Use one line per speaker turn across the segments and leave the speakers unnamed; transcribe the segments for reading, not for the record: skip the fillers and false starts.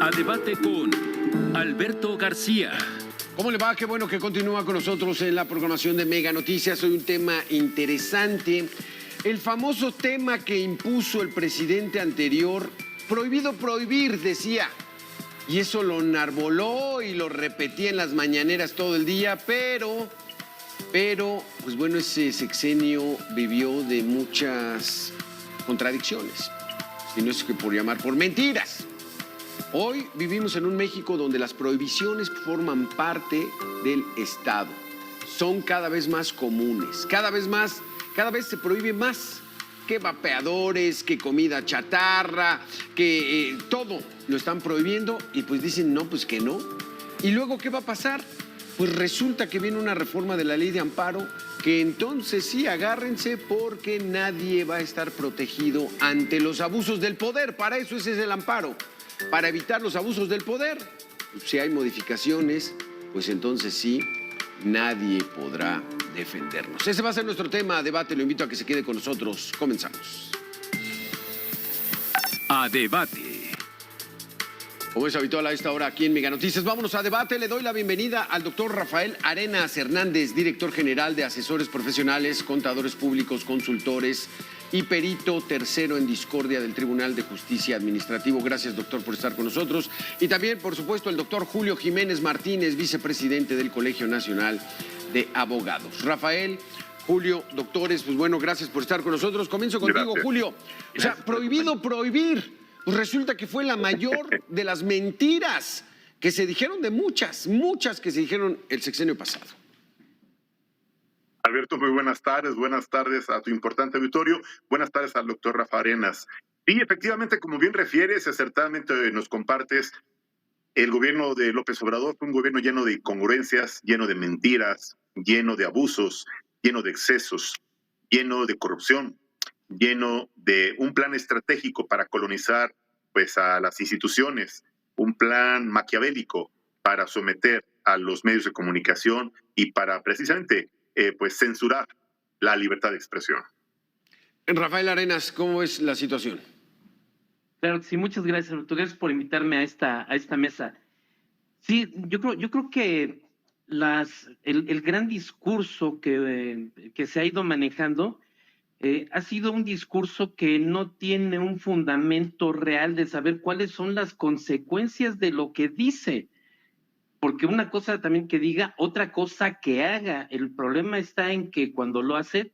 A debate con Alberto García.
¿Cómo le va? Qué bueno que continúa con nosotros en la programación de Mega Noticias. Hoy un tema interesante. El famoso tema que impuso el presidente anterior, prohibido prohibir, decía. Y eso lo enarboló y lo repetía en las mañaneras todo el día, pero, pues bueno, ese sexenio vivió de muchas contradicciones. Si no es que por llamar por mentiras. Hoy vivimos en un México donde las prohibiciones forman parte del Estado. Son cada vez más comunes, cada vez se prohíbe más. Que vapeadores, que comida chatarra, que todo lo están prohibiendo y pues dicen no, pues que no. ¿Y luego qué va a pasar? Pues resulta que viene una reforma de la ley de amparo que entonces sí, agárrense porque nadie va a estar protegido ante los abusos del poder. Para eso ese es el amparo. Para evitar los abusos del poder. Si hay modificaciones, pues entonces sí, nadie podrá defendernos. Ese va a ser nuestro tema a debate. Lo invito a que se quede con nosotros. Comenzamos.
A debate.
Como es habitual a esta hora aquí en Mega Noticias, vámonos a debate. Le doy la bienvenida al doctor Rafael Arenas Hernández, director general de Asesores Profesionales, Contadores Públicos, Consultores y perito tercero en discordia del Tribunal de Justicia Administrativo. Gracias, doctor, por estar con nosotros. Y también, por supuesto, el doctor Julio Jiménez Martínez, vicepresidente del Colegio Nacional de Abogados. Rafael, Julio, doctores, pues bueno, gracias por estar con nosotros. Comienzo contigo,
Gracias.
Julio. O sea, prohibido prohibir. Pues resulta que fue la mayor de las mentiras que se dijeron, de muchas que se dijeron el sexenio pasado.
Alberto, muy buenas tardes a tu importante auditorio, buenas tardes al doctor Rafa Arenas. Y efectivamente, como bien refieres, acertadamente nos compartes, el gobierno de López Obrador fue un gobierno lleno de incongruencias, lleno de mentiras, lleno de abusos, lleno de excesos, lleno de corrupción, lleno de un plan estratégico para colonizar pues, a las instituciones, un plan maquiavélico para someter a los medios de comunicación y para precisamente pues censurar la libertad de expresión.
Rafael Arenas, ¿cómo es la situación?
Claro que sí, muchas gracias, doctor. Gracias por invitarme a esta mesa. Sí, yo creo que el gran discurso que se ha ido manejando ha sido un discurso que no tiene un fundamento real de saber cuáles son las consecuencias de lo que dice. Porque una cosa también que diga, otra cosa que haga. El problema está en que cuando lo hace,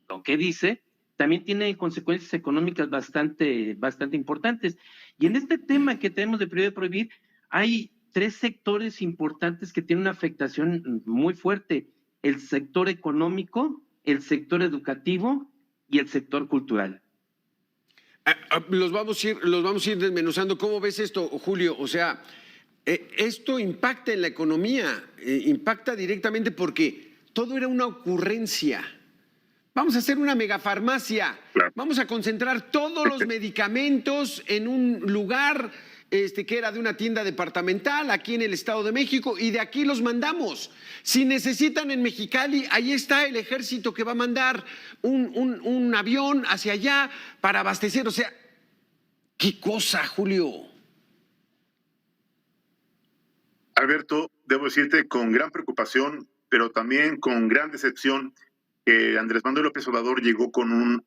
lo que dice, también tiene consecuencias económicas bastante importantes. Y en este tema que tenemos de prohibir, hay tres sectores importantes que tienen una afectación muy fuerte: el sector económico, el sector educativo y el sector cultural.
Los vamos a ir desmenuzando. ¿Cómo ves esto, Julio? O sea, esto impacta en la economía, impacta directamente porque todo era una ocurrencia. Vamos a hacer una megafarmacia, vamos a concentrar todos los medicamentos en un lugar que era de una tienda departamental aquí en el Estado de México y de aquí los mandamos. Si necesitan en Mexicali, ahí está el ejército que va a mandar un avión hacia allá para abastecer. O sea, ¿qué cosa, Julio?
Alberto, debo decirte con gran preocupación, pero también con gran decepción, que Andrés Manuel López Obrador llegó con un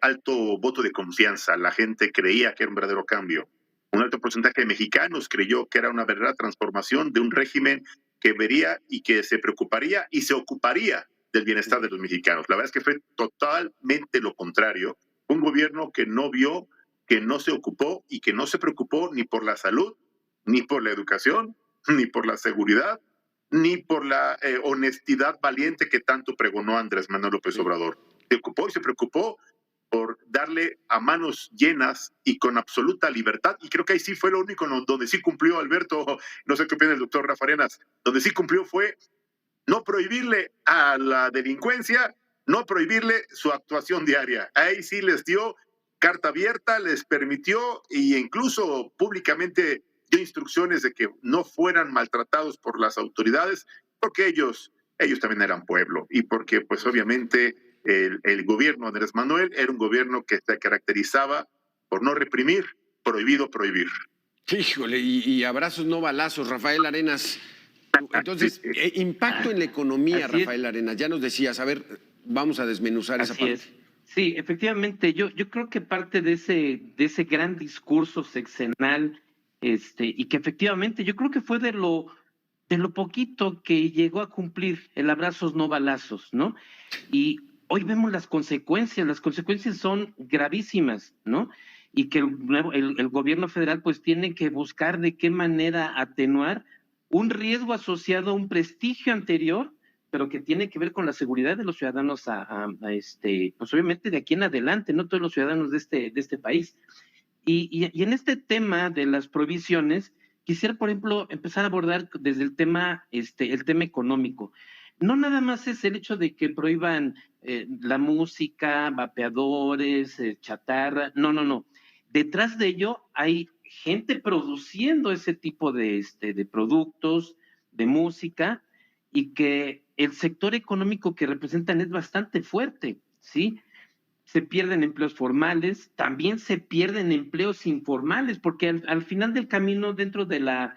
alto voto de confianza. La gente creía que era un verdadero cambio. Un alto porcentaje de mexicanos creyó que era una verdadera transformación de un régimen que vería y que se preocuparía y se ocuparía del bienestar de los mexicanos. La verdad es que fue totalmente lo contrario. Un gobierno que no vio, que no se ocupó y que no se preocupó ni por la salud, ni por la educación, ni por la seguridad, ni por la honestidad valiente que tanto pregonó Andrés Manuel López Obrador. Se ocupó y se preocupó por darle a manos llenas y con absoluta libertad, y creo que ahí sí fue lo único donde sí cumplió, Alberto, no sé qué opina el doctor Rafa Arenas, donde sí cumplió fue no prohibirle a la delincuencia, no prohibirle su actuación diaria. Ahí sí les dio carta abierta, les permitió e incluso públicamente dio instrucciones de que no fueran maltratados por las autoridades, porque ellos también eran pueblo y porque pues obviamente el gobierno de Andrés Manuel era un gobierno que se caracterizaba por no reprimir, prohibido prohibir.
Híjole, y abrazos no balazos, Rafael Arenas. Entonces, impacto en la economía,
Así es.
Rafael Arenas. Ya nos decías, a ver, vamos a desmenuzar esa
Así
parte.
es. Sí, efectivamente, yo creo que parte de ese gran discurso sexenal, y que efectivamente yo creo que fue de lo poquito que llegó a cumplir el abrazos no balazos, ¿no? Y hoy vemos las consecuencias son gravísimas, ¿no? Y que el gobierno federal pues tiene que buscar de qué manera atenuar un riesgo asociado a un prestigio anterior, pero que tiene que ver con la seguridad de los ciudadanos pues obviamente de aquí en adelante, no todos los ciudadanos de este país. Y en este tema de las provisiones, quisiera, por ejemplo, empezar a abordar desde el tema económico. No nada más es el hecho de que prohíban la música, vapeadores, chatarra, no. Detrás de ello hay gente produciendo ese tipo de productos, de música, y que el sector económico que representan es bastante fuerte, ¿sí? Se pierden empleos formales, también se pierden empleos informales, porque al final del camino, dentro de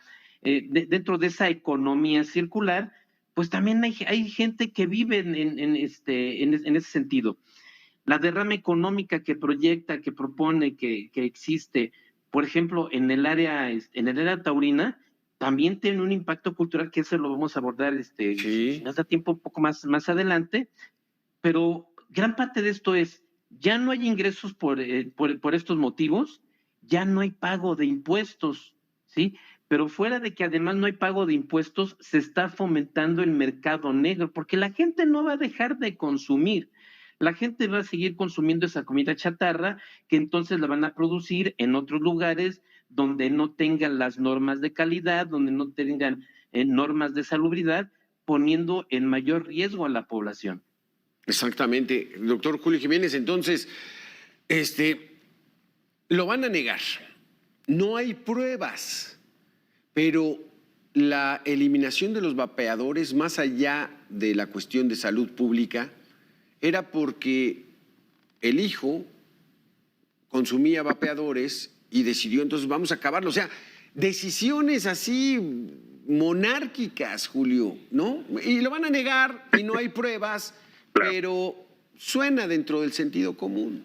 esa economía circular, pues también hay gente que vive en ese sentido. La derrama económica que proyecta, que propone, que existe, por ejemplo, en el área taurina, también tiene un impacto cultural que eso lo vamos a abordar, si
Sí.
nos da tiempo un poco más adelante, pero gran parte de esto es, ya no hay ingresos por estos motivos, ya no hay pago de impuestos, ¿sí? Pero fuera de que además no hay pago de impuestos, se está fomentando el mercado negro, porque la gente no va a dejar de consumir. La gente va a seguir consumiendo esa comida chatarra, que entonces la van a producir en otros lugares donde no tengan las normas de calidad, donde no tengan normas de salubridad, poniendo en mayor riesgo a la población.
Exactamente, doctor Julio Jiménez. Entonces, lo van a negar. No hay pruebas, pero la eliminación de los vapeadores, más allá de la cuestión de salud pública, era porque el hijo consumía vapeadores y decidió, entonces vamos a acabarlo. O sea, decisiones así monárquicas, Julio, ¿no? Y lo van a negar y no hay pruebas, pero suena dentro del sentido común.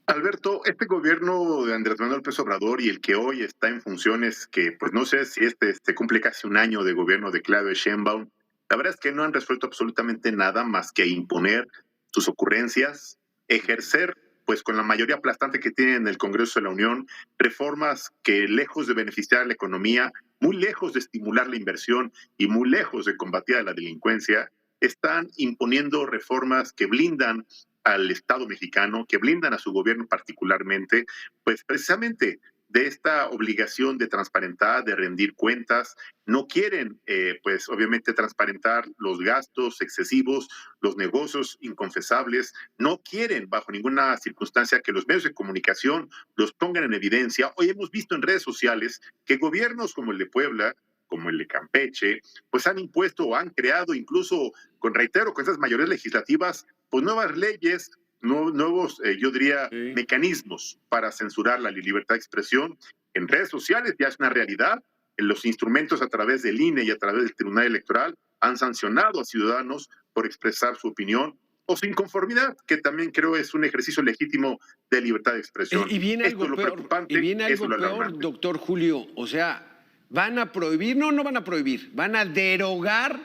Alberto, este gobierno de Andrés Manuel López Obrador y el que hoy está en funciones, que pues no sé si se cumple casi un año de gobierno de Claudia Sheinbaum, la verdad es que no han resuelto absolutamente nada más que imponer sus ocurrencias, ejercer pues con la mayoría aplastante que tiene en el Congreso de la Unión, reformas que lejos de beneficiar a la economía, muy lejos de estimular la inversión y muy lejos de combatir a la delincuencia, están imponiendo reformas que blindan al Estado mexicano, que blindan a su gobierno particularmente, pues precisamente de esta obligación de transparentar, de rendir cuentas. No quieren, pues obviamente, transparentar los gastos excesivos, los negocios inconfesables. No quieren, bajo ninguna circunstancia, que los medios de comunicación los pongan en evidencia. Hoy hemos visto en redes sociales que gobiernos como el de Puebla, como el de Campeche, pues han impuesto o han creado, incluso con esas mayorías legislativas, pues nuevas leyes, nuevos, yo diría, mecanismos para censurar la libertad de expresión. En redes sociales ya es una realidad. En los instrumentos a través del INE y a través del Tribunal Electoral han sancionado a ciudadanos por expresar su opinión o su inconformidad, que también creo es un ejercicio legítimo de libertad de expresión.
Y viene algo peor, doctor Julio. O sea, ¿van a prohibir? No van a prohibir. Van a derogar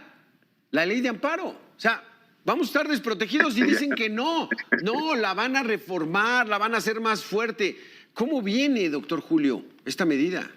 la ley de amparo. O sea, vamos a estar desprotegidos y dicen que no, la van a reformar, la van a hacer más fuerte. ¿Cómo viene, doctor Julio, esta medida?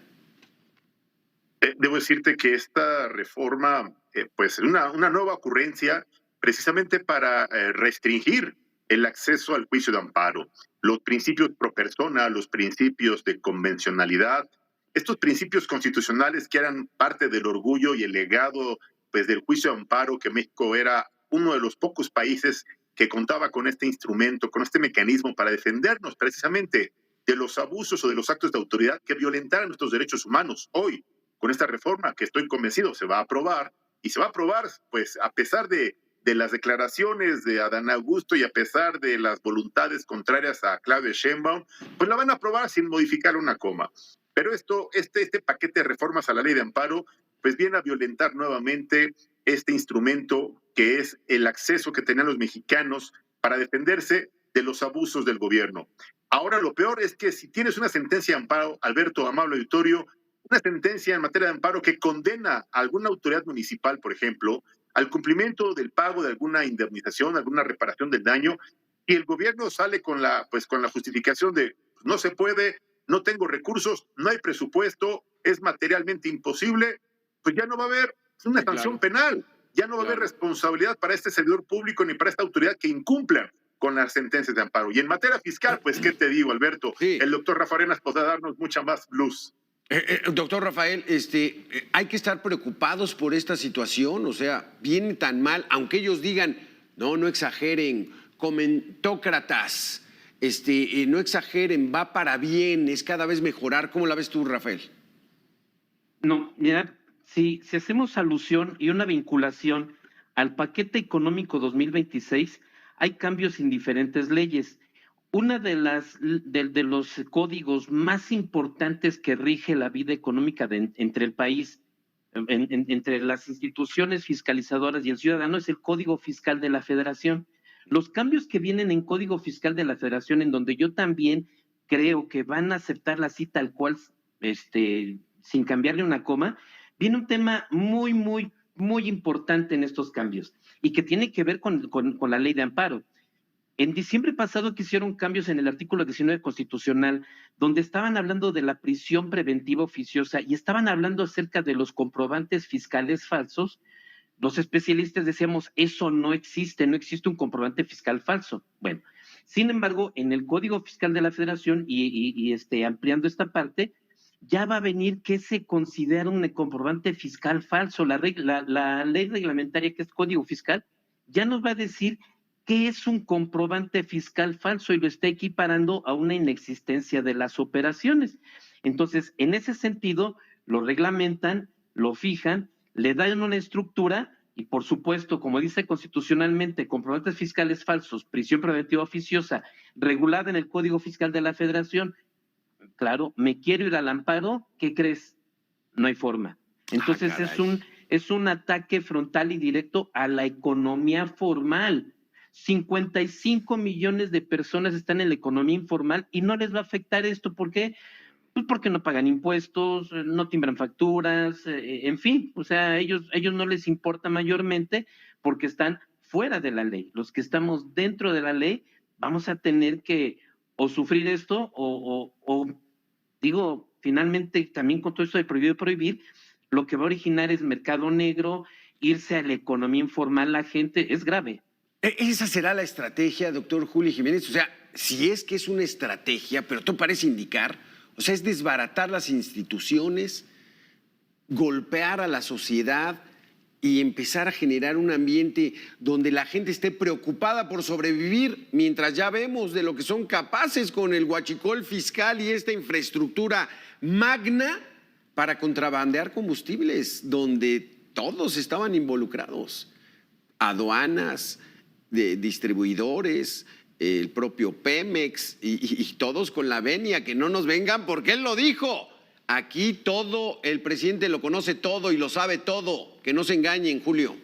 Debo decirte que esta reforma, pues es una nueva ocurrencia precisamente para restringir el acceso al juicio de amparo, los principios pro persona, los principios de convencionalidad, estos principios constitucionales que eran parte del orgullo y el legado pues, del juicio de amparo, que México era uno de los pocos países que contaba con este instrumento, con este mecanismo para defendernos precisamente de los abusos o de los actos de autoridad que violentaran nuestros derechos humanos. Hoy, con esta reforma que estoy convencido se va a aprobar, y se va a aprobar pues a pesar de de las declaraciones de Adán Augusto y a pesar de las voluntades contrarias a Claudia Sheinbaum, pues la van a aprobar sin modificar una coma. Pero este paquete de reformas a la ley de amparo, pues viene a violentar nuevamente este instrumento que es el acceso que tenían los mexicanos para defenderse de los abusos del gobierno. Ahora lo peor es que si tienes una sentencia de amparo, Alberto, amable auditorio, una sentencia en materia de amparo que condena a alguna autoridad municipal, por ejemplo, al cumplimiento del pago de alguna indemnización, alguna reparación del daño, y el gobierno sale con la justificación de no se puede, no tengo recursos, no hay presupuesto, es materialmente imposible, pues ya no va a haber una sanción penal, ya no va a haber responsabilidad para este servidor público ni para esta autoridad que incumplan con las sentencias de amparo. Y en materia fiscal, pues, ¿qué te digo, Alberto?
Sí.
El doctor Rafa Arenas podrá darnos mucha más luz.
Doctor Rafael, hay que estar preocupados por esta situación, o sea, viene tan mal, aunque ellos digan, no exageren, comentócratas, no exageren, va para bien, es cada vez mejorar. ¿Cómo la ves tú, Rafael?
No, mira, si hacemos alusión y una vinculación al paquete económico 2026, hay cambios en diferentes leyes. Una de los códigos más importantes que rige la vida económica entre el país, entre las instituciones fiscalizadoras y el ciudadano, es el Código Fiscal de la Federación. Los cambios que vienen en Código Fiscal de la Federación, en donde yo también creo que van a aceptar así tal cual, sin cambiarle una coma, viene un tema muy, muy, muy importante en estos cambios y que tiene que ver con la ley de amparo. En diciembre pasado que hicieron cambios en el artículo 19 constitucional, donde estaban hablando de la prisión preventiva oficiosa y estaban hablando acerca de los comprobantes fiscales falsos. Los especialistas decíamos, eso no existe un comprobante fiscal falso. Bueno, sin embargo, en el Código Fiscal de la Federación y ampliando esta parte, ya va a venir que se considera un comprobante fiscal falso. La ley reglamentaria, que es Código Fiscal, ya nos va a decir qué es un comprobante fiscal falso y lo está equiparando a una inexistencia de las operaciones. Entonces, en ese sentido, lo reglamentan, lo fijan, le dan una estructura y, por supuesto, como dice constitucionalmente, comprobantes fiscales falsos, prisión preventiva oficiosa, regulada en el Código Fiscal de la Federación. Claro, me quiero ir al amparo, ¿qué crees? No hay forma. Entonces es un ataque frontal y directo a la economía formal. 55 millones de personas están en la economía informal y no les va a afectar esto. ¿Por qué? Pues porque no pagan impuestos, no timbran facturas, en fin, o sea, a ellos no les importa mayormente porque están fuera de la ley. Los que estamos dentro de la ley vamos a tener que o sufrir esto o digo, finalmente también con todo esto de prohibido y prohibir, lo que va a originar es mercado negro, irse a la economía informal, la gente, es grave.
¿Esa será la estrategia, doctor Julio Jiménez? O sea, si es que es una estrategia, pero todo parece indicar, o sea, es desbaratar las instituciones, golpear a la sociedad y empezar a generar un ambiente donde la gente esté preocupada por sobrevivir, mientras ya vemos de lo que son capaces con el huachicol fiscal y esta infraestructura magna para contrabandear combustibles, donde todos estaban involucrados, aduanas, de distribuidores, el propio Pemex y todos con la venia, que no nos vengan porque él lo dijo. Aquí todo, el presidente lo conoce todo y lo sabe todo, que no se engañen, Julio.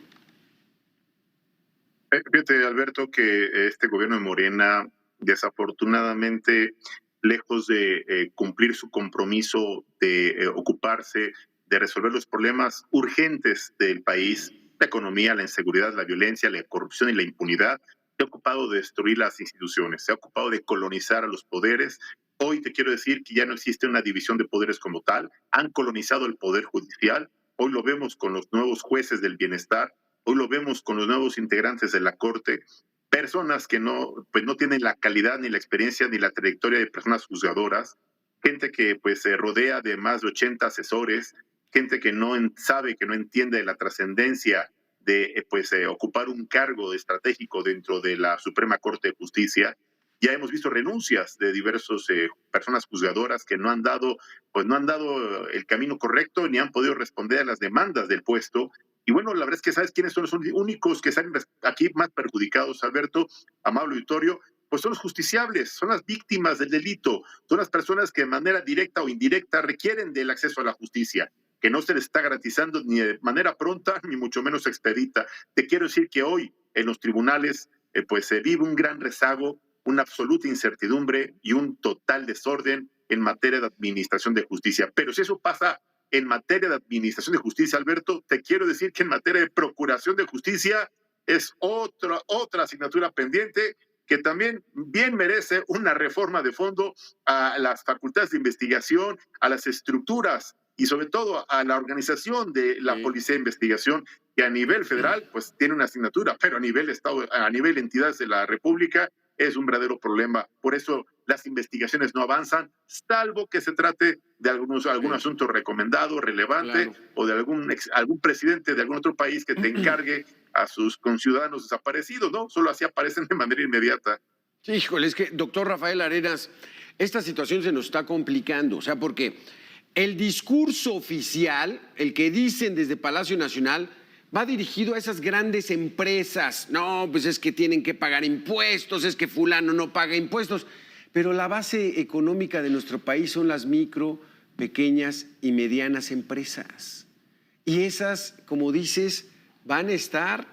Fíjate, Alberto, que este gobierno de Morena, desafortunadamente, lejos de cumplir su compromiso de ocuparse, de resolver los problemas urgentes del país, la economía, la inseguridad, la violencia, la corrupción y la impunidad, se ha ocupado de destruir las instituciones, se ha ocupado de colonizar a los poderes. Hoy te quiero decir que ya no existe una división de poderes como tal, han colonizado el poder judicial, hoy lo vemos con los nuevos jueces del bienestar, hoy lo vemos con los nuevos integrantes de la Corte, personas que no tienen la calidad ni la experiencia ni la trayectoria de personas juzgadoras, gente que se rodea de más de 80 asesores, gente que no sabe, que no entiende la trascendencia de ocupar un cargo estratégico dentro de la Suprema Corte de Justicia. Ya hemos visto renuncias de diversas personas juzgadoras que no han dado el camino correcto ni han podido responder a las demandas del puesto. Y bueno, la verdad es que ¿sabes quiénes son los únicos que salen aquí más perjudicados, Alberto, amable auditorio? Pues son los justiciables, son las víctimas del delito, son las personas que de manera directa o indirecta requieren del acceso a la justicia, que no se les está garantizando ni de manera pronta, ni mucho menos expedita. Te quiero decir que hoy en los tribunales pues se vive un gran rezago, una absoluta incertidumbre y un total desorden en materia de administración de justicia. Pero si eso pasa en materia de administración de justicia, Alberto, te quiero decir que en materia de procuración de justicia es otra asignatura pendiente que también bien merece una reforma de fondo a las facultades de investigación, a las estructuras y sobre todo a la organización de la Policía de Investigación, que a nivel federal pues tiene una asignatura, pero a nivel Estado, a nivel entidades de la República es un verdadero problema. Por eso las investigaciones no avanzan, salvo que se trate de algún asunto recomendado, relevante, claro, o de algún presidente de algún otro país que te encargue a sus conciudadanos desaparecidos, ¿no? Solo así aparecen de manera inmediata.
Sí, híjole, es que, doctor Rafael Arenas, esta situación se nos está complicando, o sea, porque el discurso oficial, el que dicen desde Palacio Nacional, va dirigido a esas grandes empresas. No, pues es que tienen que pagar impuestos, es que fulano no paga impuestos. Pero la base económica de nuestro país son las micro, pequeñas y medianas empresas. Y esas, como dices, van a estar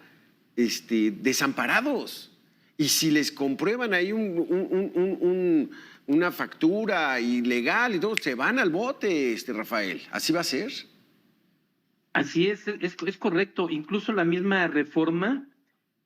desamparados. Y si les comprueban ahí una factura ilegal y todo, se van al bote, Rafael. ¿Así va a ser?
Así es correcto. Incluso la misma reforma,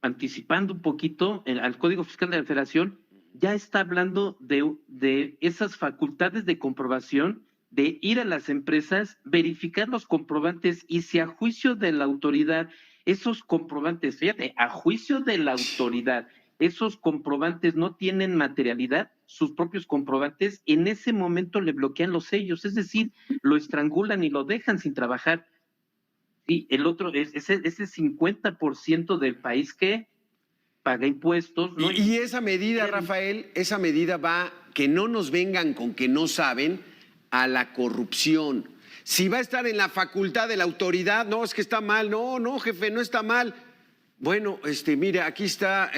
anticipando un poquito al Código Fiscal de la Federación, ya está hablando de esas facultades de comprobación, de ir a las empresas, verificar los comprobantes y si a juicio de la autoridad esos comprobantes, fíjate, a juicio de la autoridad, esos comprobantes no tienen materialidad, sus propios comprobantes, en ese momento le bloquean los sellos, es decir, lo estrangulan y lo dejan sin trabajar. Sí, el otro es ese 50% del país que paga impuestos, ¿no?
Y esa medida, Rafael, esa medida va, que no nos vengan con que no saben, a la corrupción. Si va a estar en la facultad de la autoridad, no, es que está mal, no, jefe, no está mal. Bueno, mire, aquí está,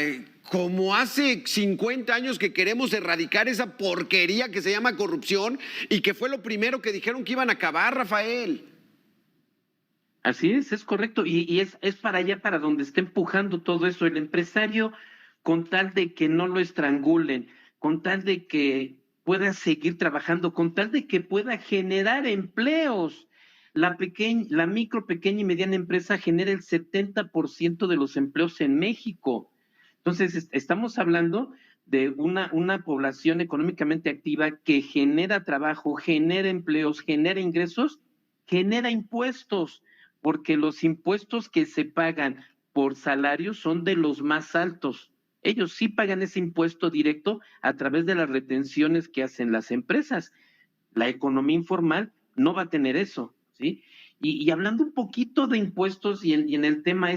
como hace 50 años que queremos erradicar esa porquería que se llama corrupción y que fue lo primero que dijeron que iban a acabar, Rafael.
Así es correcto, y es para allá para donde está empujando todo eso el empresario, con tal de que no lo estrangulen, con tal de que pueda seguir trabajando, con tal de que pueda generar empleos. La micro, pequeña y mediana empresa genera el 70% de los empleos en México. Entonces, estamos hablando de una población económicamente activa que genera trabajo, genera empleos, genera ingresos, genera impuestos, porque los impuestos que se pagan por salarios son de los más altos. Ellos sí pagan ese impuesto directo a través de las retenciones que hacen las empresas. La economía informal no va a tener eso, ¿sí? Y hablando un poquito de impuestos y en el tema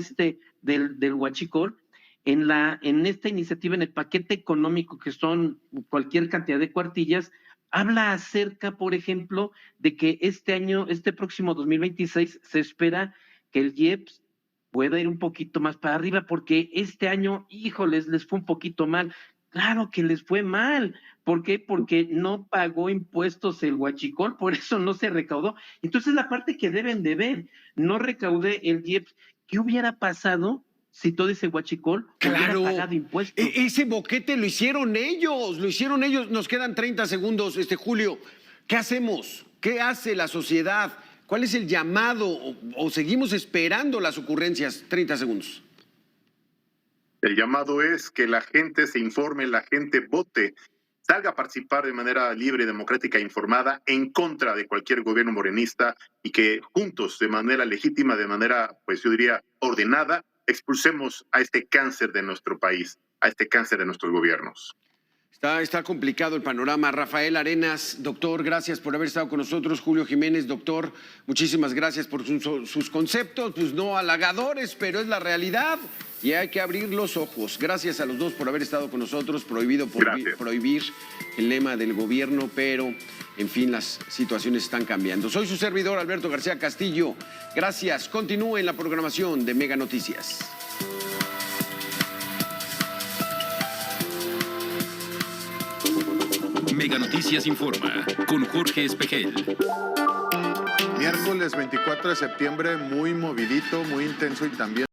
del huachicol, en esta iniciativa, en el paquete económico, que son cualquier cantidad de cuartillas, habla acerca, por ejemplo, de que este próximo 2026, se espera que el IEPS pueda ir un poquito más para arriba, porque este año, híjoles, les fue un poquito mal. Claro que les fue mal. ¿Por qué? Porque no pagó impuestos el huachicol, por eso no se recaudó. Entonces, la parte que deben de ver, no recaudé el IEPS. ¿Qué hubiera pasado si todo ese huachicol hubiera pagado impuestos?
Ese boquete lo hicieron ellos. Nos quedan 30 segundos, Julio. ¿Qué hacemos? ¿Qué hace la sociedad? ¿Cuál es el llamado? ¿O seguimos esperando las ocurrencias? 30 segundos.
El llamado es que la gente se informe, la gente vote, salga a participar de manera libre, democrática e informada en contra de cualquier gobierno morenista y que juntos, de manera legítima, de manera, pues yo diría, ordenada, expulsemos a este cáncer de nuestro país, a este cáncer de nuestros gobiernos.
Está complicado el panorama. Rafael Arenas, doctor, gracias por haber estado con nosotros. Julio Jiménez, doctor, muchísimas gracias por sus conceptos, pues no halagadores, pero es la realidad y hay que abrir los ojos. Gracias a los dos por haber estado con nosotros. Prohibido prohibir el lema del gobierno, pero en fin, las situaciones están cambiando. Soy su servidor, Alberto García Castillo. Gracias. Continúe en la programación de Mega Noticias.
Mega Noticias Informa, con Jorge Espejel.
Miércoles 24 de septiembre, muy movidito, muy intenso y también